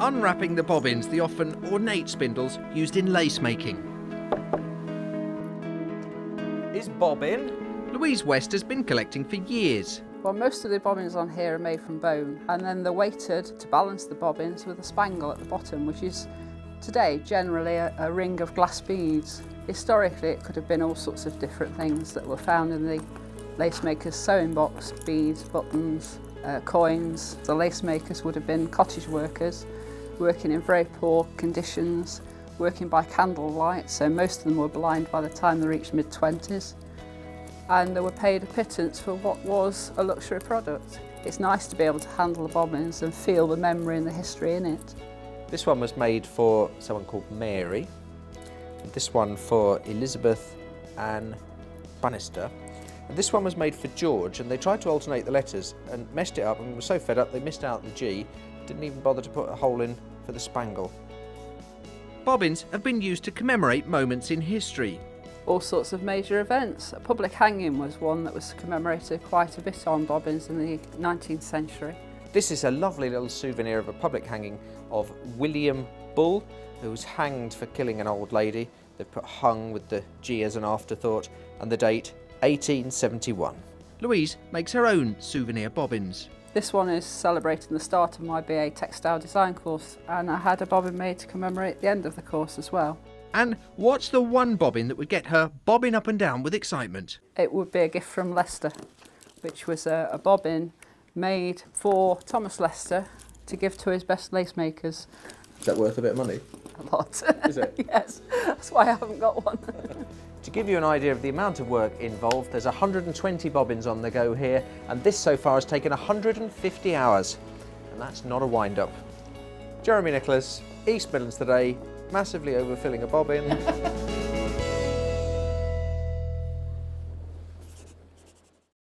Unwrapping the bobbins, the often ornate spindles used in lace making. Is bobbin? Louise West has been collecting for years. Well, most of the bobbins on here are made from bone, and then they're weighted to balance the bobbins with a spangle at the bottom, which is today generally a ring of glass beads. Historically, it could have been all sorts of different things that were found in the lace maker's sewing box: beads, buttons, coins. The lace makers would have been cottage workers working in very poor conditions, working by candlelight, so most of them were blind by the time they reached mid-20s. And they were paid a pittance for what was a luxury product. It's nice to be able to handle the bobbins and feel the memory and the history in it. This one was made for someone called Mary, and this one for Elizabeth Ann Bannister. And this one was made for George, and they tried to alternate the letters and messed it up, and were so fed up they missed out the G, didn't even bother to put a hole in for the spangle. Bobbins have been used to commemorate moments in history. All sorts of major events. A public hanging was one that was commemorated quite a bit on bobbins in the 19th century. This is a lovely little souvenir of a public hanging of William Bull, who was hanged for killing an old lady. They put hung with the G as an afterthought, and the date 1871. Louise makes her own souvenir bobbins. This one is celebrating the start of my BA textile design course, and I had a bobbin made to commemorate the end of the course as well. And what's the one bobbin that would get her bobbing up and down with excitement? It would be a gift from Leicester, which was a bobbin made for Thomas Leicester to give to his best lace makers. Is that worth a bit of money? A lot. Is it? Yes, that's why I haven't got one. To give you an idea of the amount of work involved, there's 120 bobbins on the go here, and this so far has taken 150 hours. And that's not a wind-up. Jeremy Nicholas, East Midlands Today, massively overfilling a bobbin.